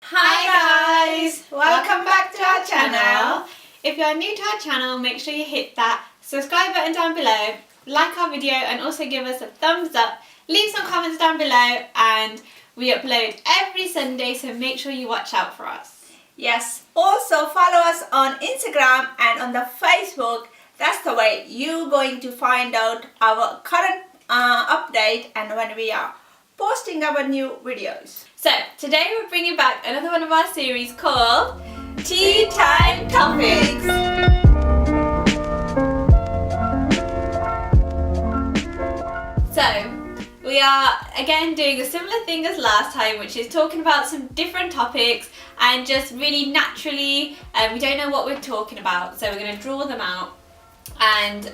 Hi guys! Welcome back to our channel. If you're new to our channel, make sure you hit that subscribe button down below, like our video and also give us a thumbs up, leave some comments down below, and we upload every Sunday, so make sure you watch out for us. Yes, also follow us on Instagram and on the Facebook. That's the way you're going to find out our current update and when we are posting our new videos. So today we're bringing back another one of our series called Tea Time Topics. So we are again doing a similar thing as last time, which is talking about some different topics and just really naturally, we don't know what we're talking about, so we're going to draw them out and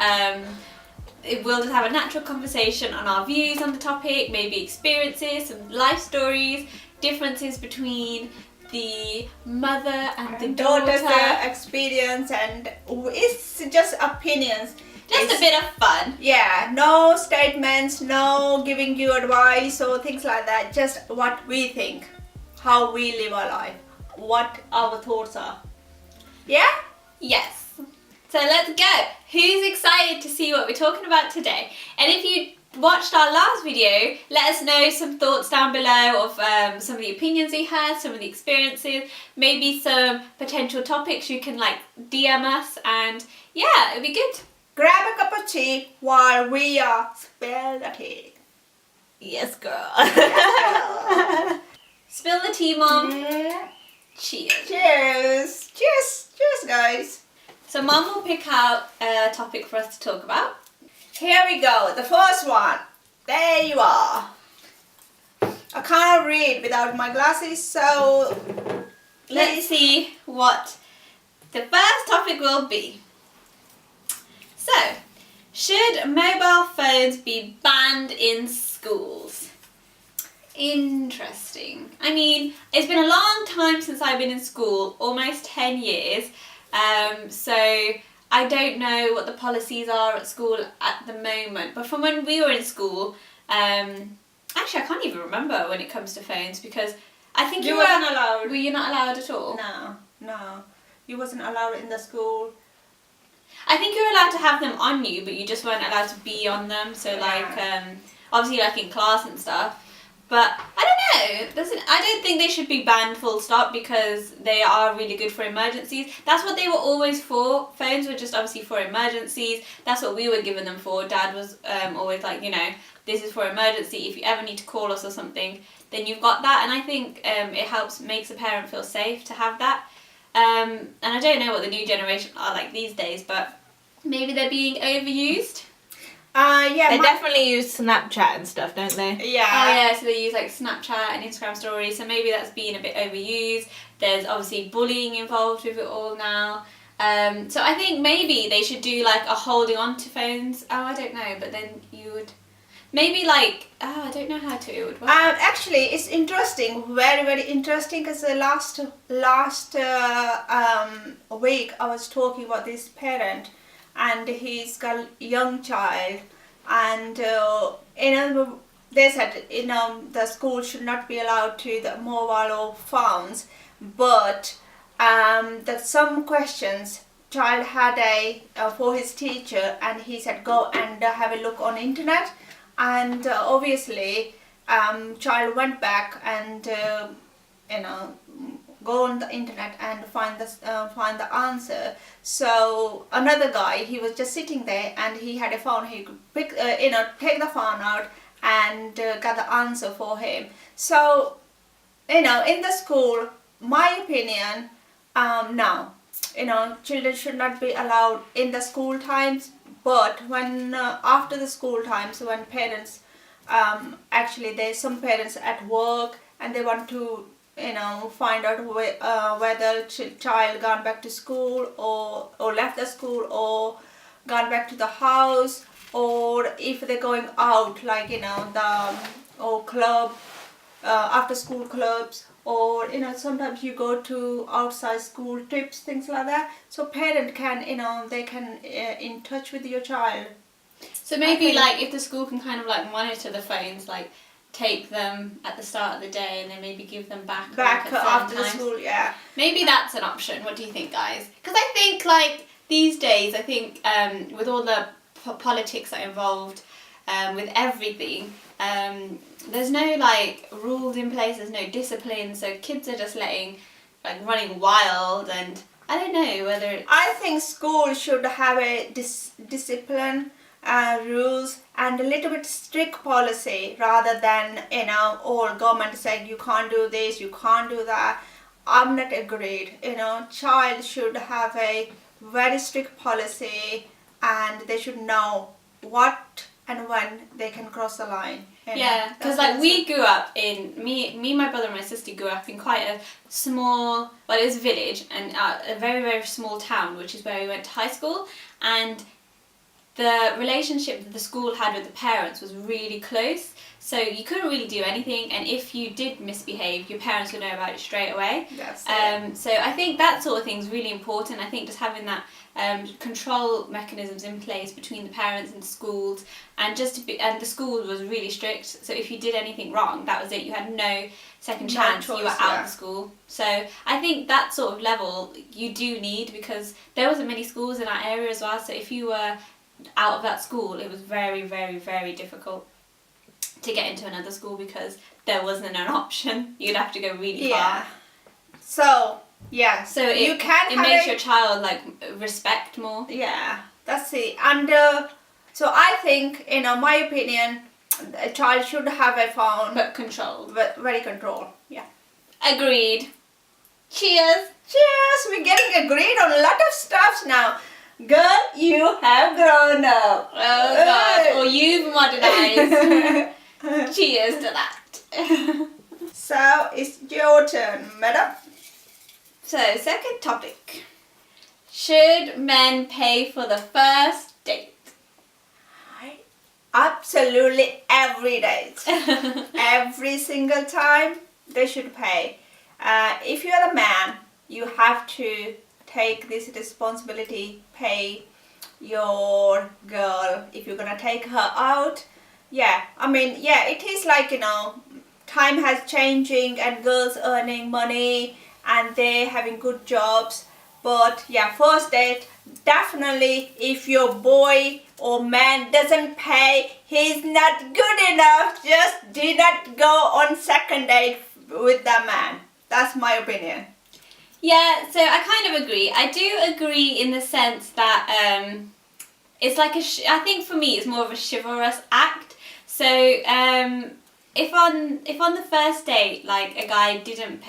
we'll just have a natural conversation on our views on the topic, maybe experiences, some life stories, differences between the mother and the daughter experience, and it's just opinions. Just a bit of fun. Yeah, no statements, no giving you advice or things like that. Just what we think, how we live our life, what our thoughts are. Yeah? Yes. So let's go. Who's excited to see what we're talking about today? And if you watched our last video, let us know some thoughts down below of some of the opinions we had, some of the experiences, maybe some potential topics you can DM us, and yeah, it'll be good. Grab a cup of tea while we are spill the tea. Yes, girl. Yes, girl. Spill the tea, Mom. Cheers. Cheers. Cheers. Cheers, guys. So Mom will pick out a topic for us to talk about. Here we go. The first one. There you are. I can't read without my glasses, so let's see what the first topic will be. So, should mobile phones be banned in schools? Interesting. I mean, it's been a long time since I've been in school, almost 10 years. So I don't know what the policies are at school at the moment. But from when we were in school, actually I can't even remember when it comes to phones, because I think you weren't allowed. Were you not allowed at all? No. You wasn't allowed in the school. I think you were allowed to have them on you, but you just weren't allowed to be on them. So obviously in class and stuff. But I don't know. I don't think they should be banned full stop, because they are really good for emergencies. That's what they were always for. Phones were just obviously for emergencies. That's what we were given them for. Dad was always like, this is for emergency. If you ever need to call us or something, then you've got that. And I think it makes a parent feel safe to have that. And I don't know what the new generation are like these days, but maybe they're being overused. Yeah. They definitely use Snapchat and stuff, don't they? Yeah. Oh yeah, so they use Snapchat and Instagram stories, so maybe that's being a bit overused. There's obviously bullying involved with it all now. So I think maybe they should do a holding on to phones. Oh, I don't know, but then you would maybe I don't know how it would work. Actually, it's interesting, very, very interesting, because the last week I was talking about this parent, and he's got a young child, and they said the school should not be allowed to the mobile or phones, but that some questions child had for his teacher, and he said go and have a look on internet, and obviously child went back and go on the internet and find the answer. So another guy, he was just sitting there and he had a phone. He could pick, take the phone out and get the answer for him. So in the school, my opinion, no, children should not be allowed in the school times. But when after the school times, when parents actually there's some parents at work and they want to find out whether child gone back to school or left the school or gone back to the house, or if they're going out or club, after school clubs, or sometimes you go to outside school trips, things like that. So parent can they can in touch with your child. So maybe if the school can kind of monitor the phones, take them at the start of the day and then maybe give them back Back like, at after certain the times. school, yeah. Maybe that's an option. What do you think, guys? Because I think like these days, I think with all the politics that are involved, with everything, there's no like rules in place. There's no discipline. So kids are just running wild, and I don't know whether I think school should have a discipline, rules, and a little bit strict policy rather than all government saying you can't do this, you can't do that. I'm not agreed. Child should have a very strict policy, and they should know what and when they can cross the line. Yeah, because like we grew up in me, my brother and my sister grew up in quite a small, well, it was a village and a very very small town, which is where we went to high school, and the relationship that the school had with the parents was really close. So you couldn't really do anything, and if you did misbehave, your parents would know about it straight away. That's it. So I think that sort of thing is really important. I think just having that control mechanisms in place between the parents and schools, and and the school was really strict. So if you did anything wrong, that was it. You had no second chance. choice, you were out of the school. So I think that sort of level you do need, because there wasn't many schools in our area as well. So if you were out of that school, it was very very very difficult to get into another school because there wasn't an option. You'd have to go really far. So yeah. So it have makes your child like respect more. Yeah, that's it. And so I think, in my opinion, a child should have a phone, But controlled. but very controlled. Yeah. Agreed. Cheers. Cheers! We're getting agreed on a lot of stuff now. Girl, you have grown up. Oh God. Or you've modernized. Cheers to that. So it's your turn, madam. So, second topic. Should men pay for the first date? Absolutely every date. Every single time they should pay. If you're the man, you have to take this responsibility, pay your girl if you're gonna take her out. Yeah, I mean, yeah, it is like, time has changing and girls earning money and they having good jobs. But yeah, first date, definitely if your boy or man doesn't pay, he's not good enough. Just do not go on second date with the man. That's my opinion. Yeah, so I kind of agree. I do agree in the sense that it's like I think for me it's more of a chivalrous act. So if on the first date, like a guy didn't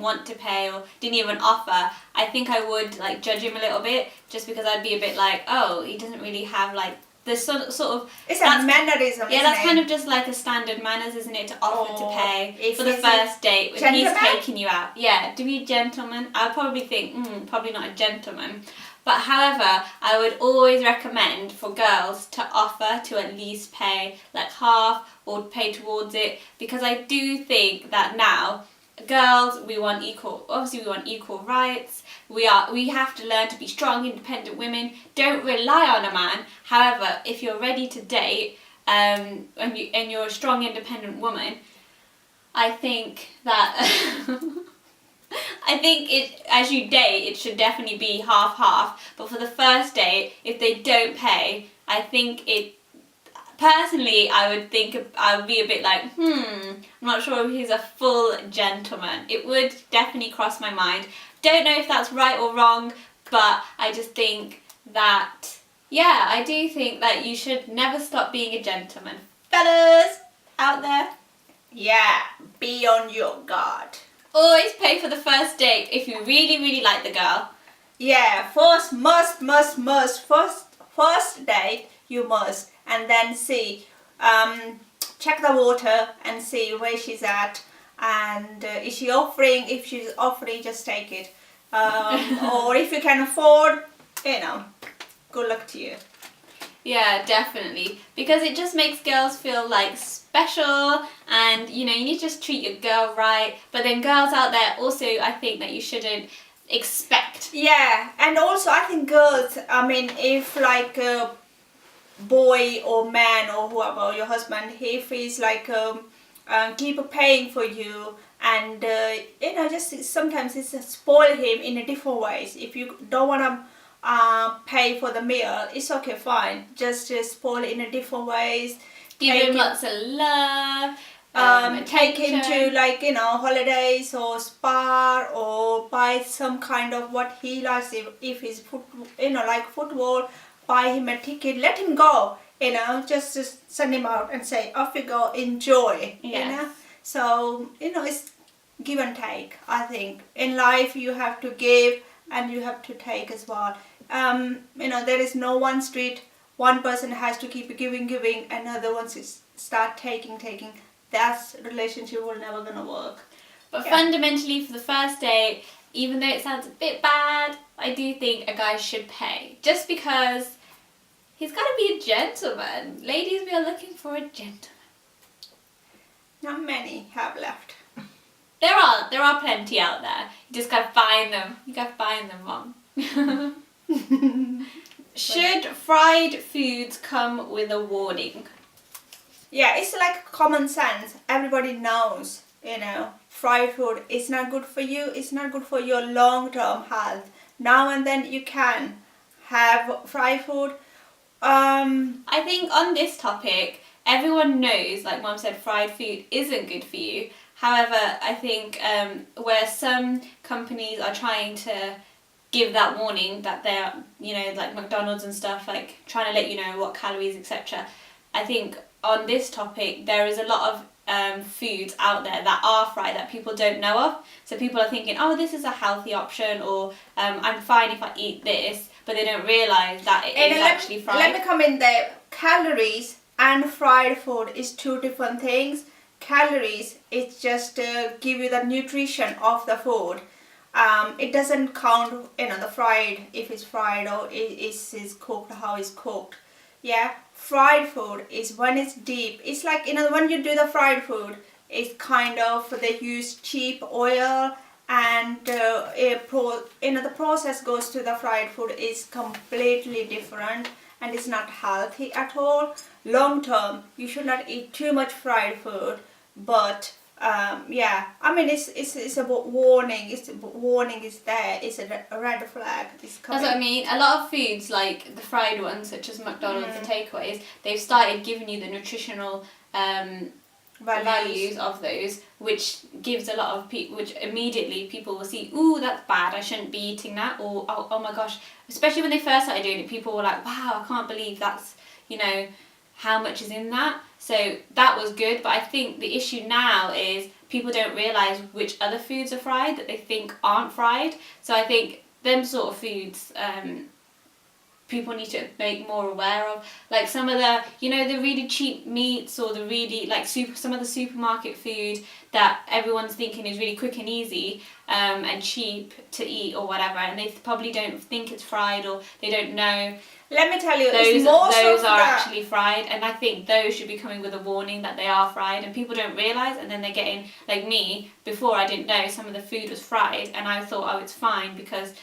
want to pay or didn't even offer, I think I would like judge him a little bit, just because I'd be a bit like, oh, he doesn't really have like this sort of. It's a mannerism. Yeah, that's kind of just like a standard manners, isn't it, to offer to pay for the he's first date when he's gentleman? taking you out. Yeah, to be a gentleman, I'd probably think, probably not a gentleman. But however, I would always recommend for girls to offer to at least pay like half or pay towards it, because I do think that now girls, we want equal rights. We have to learn to be strong, independent women. Don't rely on a man. However, if you're ready to date and you're a strong, independent woman, I think that I think as you date, it should definitely be half. But for the first date, if they don't pay, I think personally, I would be a bit like, I'm not sure if he's a full gentleman. It would definitely cross my mind. Don't know if that's right or wrong, but I just think that, yeah, I do think that you should never stop being a gentleman. Fellas out there, Yeah, be on your guard. always pay for the first date if you really, really like the girl. Yeah, first first date you must, and then see, check the water and see where she's at, and is she offering? If she's offering, just take it, or if you can afford, good luck to you. Yeah, definitely. Because it just makes girls feel like special, and you need to just treat your girl right. But then girls out there also, I think that you shouldn't expect. Yeah, and also I think girls, I mean, if like a boy or man or whoever, your husband, if he's like keep paying for you, and just sometimes it's spoil him in a different ways. If you don't want to pay for the meal, it's okay, fine. Just spoil in a different ways. Give him lots of love. Take him to holidays or spa, or buy some kind of what he likes. If he's like football, buy him a ticket. Let him go. Just send him out and say, off you go, enjoy. Yes. So it's give and take. I think in life you have to give and you have to take as well. There is no one street. One person has to keep giving, and other ones start taking. That relationship will never gonna work. But fundamentally, for the first date, even though it sounds a bit bad, I do think a guy should pay. Just because he's got to be a gentleman. Ladies, we are looking for a gentleman. Not many have left. There are plenty out there. You just gotta find them. You gotta find them, Mom. Should fried foods come with a warning? Yeah, it's like common sense. Everybody knows, fried food is not good for you. It's not good for your long-term health. Now and then you can have fried food. I think on this topic, everyone knows, like Mom said, fried food isn't good for you. However, I think where some companies are trying to give that warning that they're, like McDonald's and stuff, like trying to let you know what calories, etc. I think on this topic, there is a lot of foods out there that are fried that people don't know of. So people are thinking, oh, this is a healthy option, or I'm fine if I eat this, but they don't realise that it is actually fried. Let me come in there. Calories and fried food is two different things. Calories, it's just give you the nutrition of the food. It doesn't count, the fried, if it's fried or is cooked, how it's cooked. Yeah, fried food is when it's deep. It's like, when you do the fried food, it's kind of, they use cheap oil, and the process goes to the fried food is completely different, and it's not healthy at all. Long term, you should not eat too much fried food, but it's a warning. Warning is there. It's a red flag. It's coming. That's what I mean. A lot of foods, like the fried ones, such as McDonald's and takeaways, they've started giving you the nutritional values of those, which gives a lot of people, which immediately people will see, ooh, that's bad, I shouldn't be eating that, or oh my gosh. Especially when they first started doing it, people were like, wow, I can't believe that's, how much is in that. So that was good, but I think the issue now is people don't realise which other foods are fried that they think aren't fried. So I think them sort of foods people need to make more aware of. Like some of the, the really cheap meats, or the really, like, some of the supermarket food that everyone's thinking is really quick and easy and cheap to eat or whatever, and they probably don't think it's fried, or they don't know. Let me tell you, those are actually fried, and I think those should be coming with a warning that they are fried, and people don't realise, and then they're getting, like me, before I didn't know some of the food was fried, and I thought, oh, it's fine because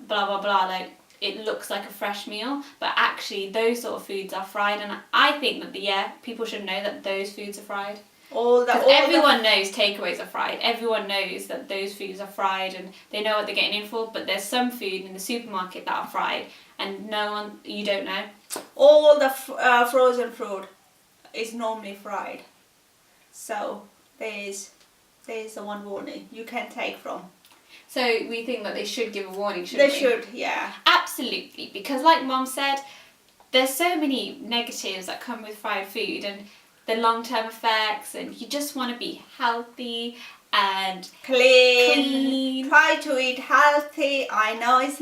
blah blah blah, like it looks like a fresh meal, but actually those sort of foods are fried, and I think that people should know that those foods are fried. Everyone knows takeaways are fried. Everyone knows that those foods are fried, and they know what they're getting in for. But there's some food in the supermarket that are fried, and you don't know. All the frozen fruit is normally fried, so there's the one warning you can take from. So we think that they should give a warning, shouldn't they? They should, yeah. Absolutely, because like Mom said, there's so many negatives that come with fried food, and the long-term effects, and you just want to be healthy and clean. Try to eat healthy. I know it's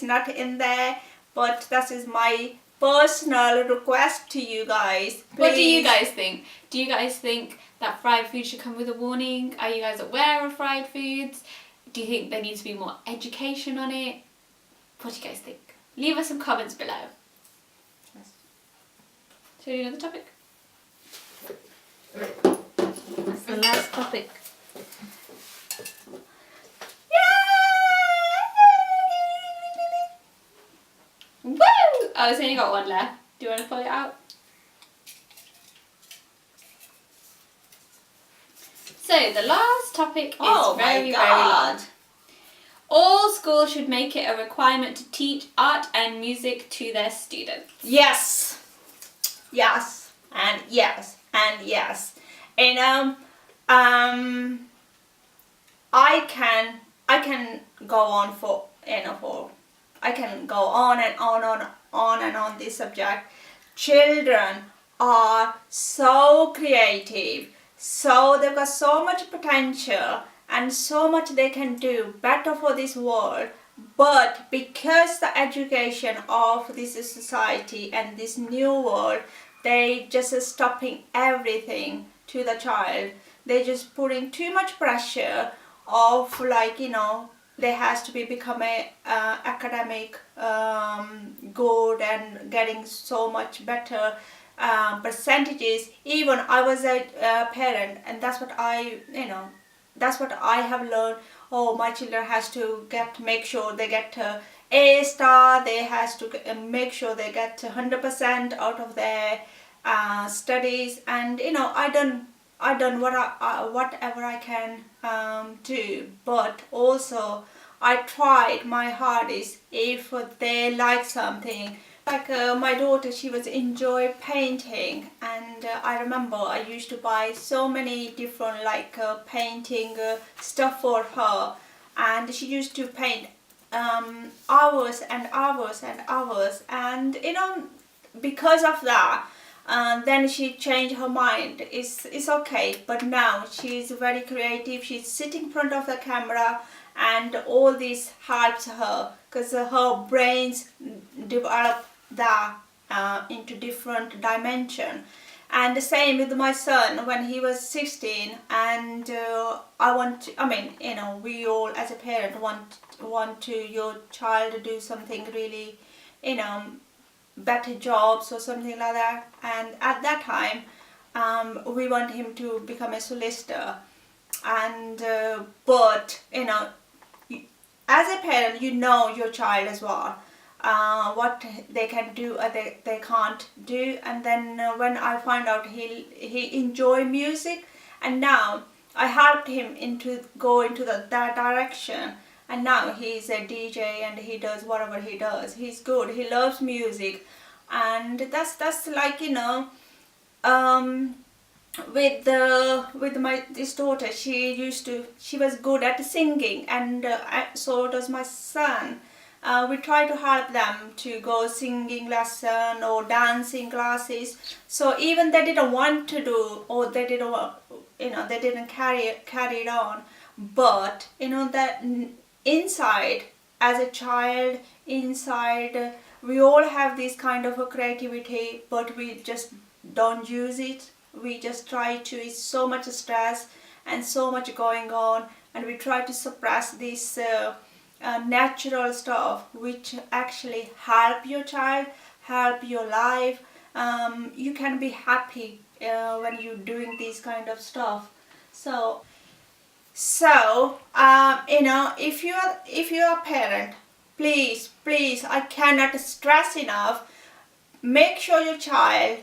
not in there, but that is my personal request to you guys. Please. What do you guys think? Do you guys think that fried food should come with a warning? Are you guys aware of fried foods? Do you think there needs to be more education on it? What do you guys think? Leave us some comments below. Yes. Shall we do another topic? That's the last topic. Woo! Oh, it's only got one left. Do you want to pull it out? So the last topic is Oh very, my very long. God. All schools should make it a requirement to teach art and music to their students. Yes. Yes. And yes. And yes. You know, I can go on for I can go on and on this subject. Children are so creative, so they've got so much potential and so much they can do better for this world. But because the education of this society and this new world, they just stopping everything to the child. They just putting too much pressure of there has to be become a academic good and getting so much better percentages. Even I was a parent, and that's what I have learned. Oh, my children has to make sure they get A star. They has to make sure they get 100% out of their studies, and I done whatever I can do, but also I tried my hardest if they like something. Like my daughter, she was enjoy painting, and I remember I used to buy so many different painting stuff for her, and she used to paint hours and hours and hours, and because of that. Then she changed her mind. It's okay, but now she's very creative. She's sitting in front of the camera, and all this helps her because her brains develop that into different dimension. And the same with my son when he was 16, and we all as a parent want to your child to do something really, better jobs or something like that. And at that time, we want him to become a solicitor. And but as a parent, your child as well, what they can do or they can't do. And then when I find out he enjoy music, and now I helped him go into that direction. And now he's a DJ and he does whatever he does. He's good. He loves music, and that's with this daughter. She was good at singing, and so does my son. We try to help them to go singing lesson or dancing classes. So even they didn't want to do, or they didn't carry it on, but that inside, as a child, we all have this kind of a creativity, but we just don't use it. We just try to, it's so much stress and so much going on, and we try to suppress this natural stuff, which actually help your child, help your life. You can be happy when you're doing these kind of stuff. So if you're a parent, please, I cannot stress enough, make sure your child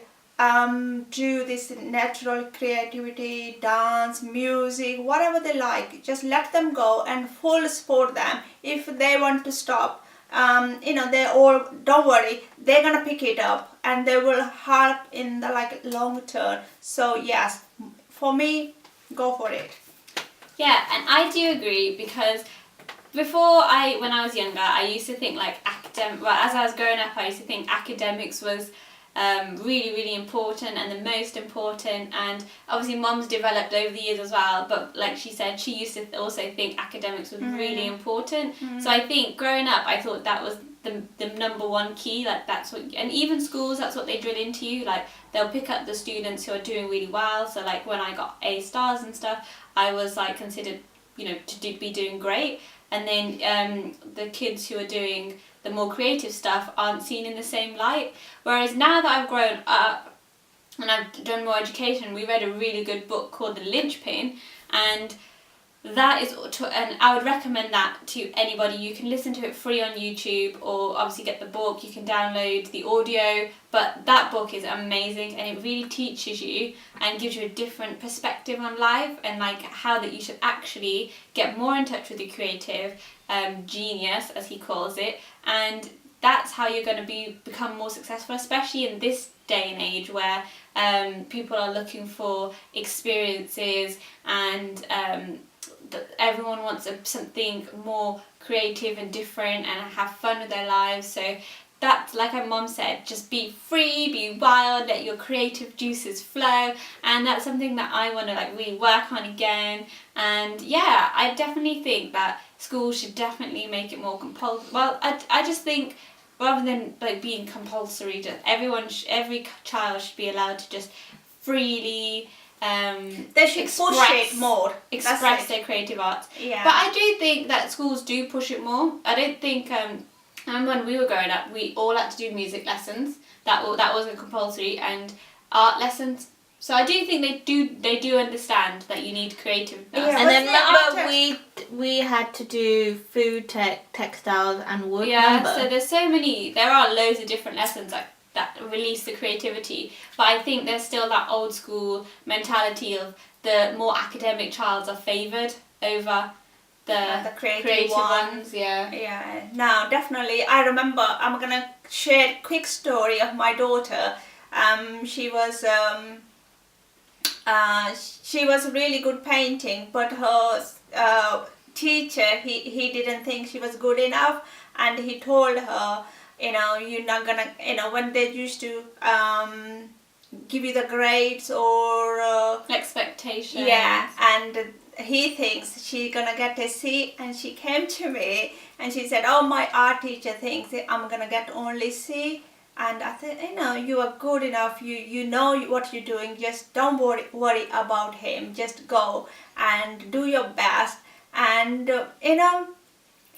do this natural creativity, dance, music, whatever they like. Just let them go and full support them. If they want to stop, they all, don't worry, they're gonna pick it up and they will help in the long term. So yes, for me, go for it. Yeah, and I do agree, because when I was younger, I used to think as I was growing up, I used to think academics was really, really important and the most important, and obviously Mom's developed over the years as well, but like she said, she used to also think academics was really important. So I think growing up, I thought that was the number one key, that's what, and even schools, that's what they drill into you, they'll pick up the students who are doing really well. So when I got A stars and stuff, I was considered to be doing great, and then the kids who are doing the more creative stuff aren't seen in the same light. Whereas now that I've grown up and I've done more education, we read a really good book called The Linchpin, and that is, and I would recommend that to anybody. You can listen to it free on YouTube, or obviously get the book. You can download the audio, but that book is amazing, and it really teaches you and gives you a different perspective on life, and like how that you should actually get more in touch with your creative genius, as he calls it, and that's how you're going to become more successful, especially in this day and age where people are looking for experiences, and everyone wants something more creative and different and have fun with their lives. So that's, like our mom said, just be free, be wild, let your creative juices flow, and that's something that I want to like really work on again. And yeah, I definitely think that schools should definitely make it more compulsory. Well, I just think rather than like being compulsory, just every child should be allowed to just freely they should push it more. Express their creative arts. Yeah. But I do think that schools do push it more. I don't think. I remember when we were growing up, we all had to do music lessons. That wasn't compulsory, and art lessons. So I do think they do understand that you need creative. Yeah, And then but remember we had to do food, textiles and wood. Yeah. Remember? So there are loads of different lessons that release the creativity, but I think there's still that old school mentality of the more academic childs are favoured over the creative ones. Yeah, no, definitely. I remember, I'm gonna share a quick story of my daughter. She was really good painting, but her teacher, he didn't think she was good enough, and he told her, you're not gonna, when they used to give you the grades or Expectations. yeah, and he thinks she's gonna get a C, and she came to me and she said, oh, my art teacher thinks I'm gonna get only C. And I said, you are good enough, you know what you're doing, just don't worry about him, just go and do your best. And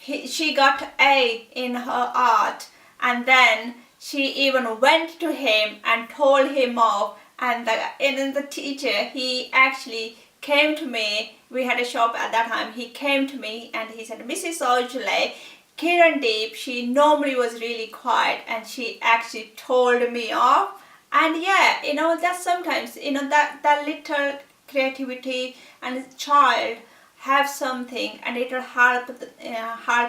she got A in her art, and then she even went to him and told him off. And the teacher, he actually came to me. We had a shop at that time. He came to me and he said, Mrs. Ojale, Kirandeep, she normally was really quiet, and she actually told me off. And yeah, that's sometimes, that little creativity and child have something, and it will help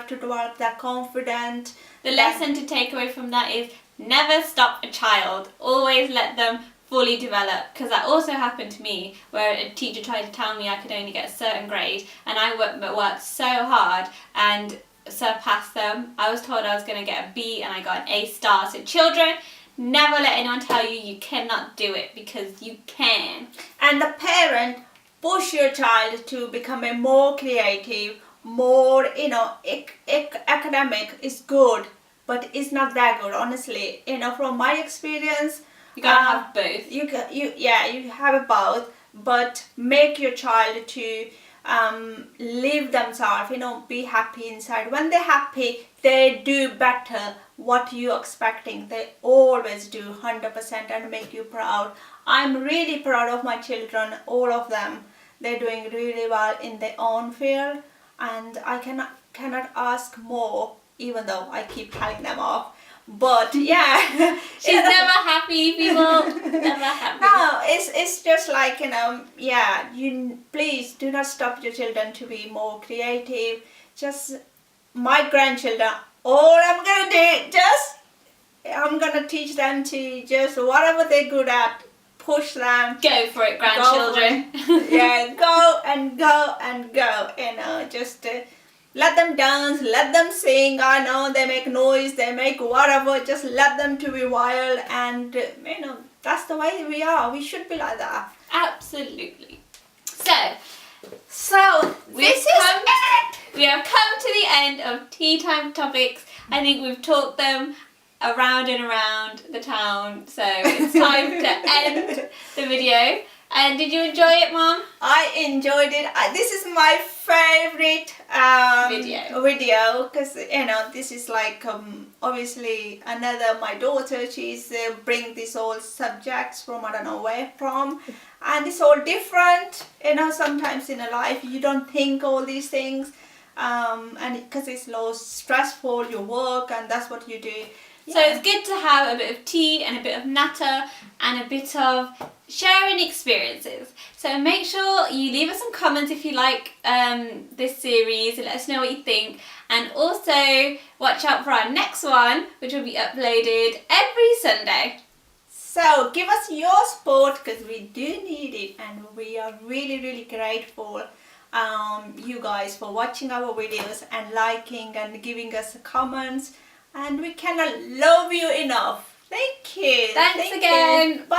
to develop that confidence. The lesson to take away from that is never stop a child. Always let them fully develop, because that also happened to me, where a teacher tried to tell me I could only get a certain grade, and I worked so hard and surpassed them. I was told I was going to get a B, and I got an A star. So children, never let anyone tell you cannot do it, because you can. And the parent, push your child to become a more creative, more, academic is good, but it's not that good, honestly. From my experience, you gotta have both. You have both, but make your child to live themselves, be happy inside. When they're happy, they do better what you're expecting. They always do 100% and make you proud. I'm really proud of my children, all of them. They're doing really well in their own field, and I cannot ask more, even though I keep telling them off. But yeah, she's never happy, people. Never happy. No, it's just like, you please do not stop your children to be more creative. Just my grandchildren, all I'm gonna do, I'm gonna teach them to just whatever they're good at, push them. Go for it, grandchildren. Yeah, go and go and go. Just let them dance, let them sing. I know they make noise, they make whatever. Just let them to be wild, and that's the way we are. We should be like that. Absolutely. So we have come to the end of tea time topics. I think we've talked them around and around the town, so it's time to end the video. And did you enjoy it, Mom? I enjoyed it. This is my favorite video. because this is like obviously another my daughter. She's bring these all subjects from I don't know where from, and it's all different. Sometimes in a life you don't think all these things, and because it's low stressful, your work, and that's what you do. So it's good to have a bit of tea and a bit of natter and a bit of sharing experiences. So make sure you leave us some comments if you like this series and let us know what you think. And also watch out for our next one, which will be uploaded every Sunday. So give us your support because we do need it, and we are really, really grateful you guys for watching our videos and liking and giving us comments. And we cannot love you enough. Thank you. Thanks again. Bye.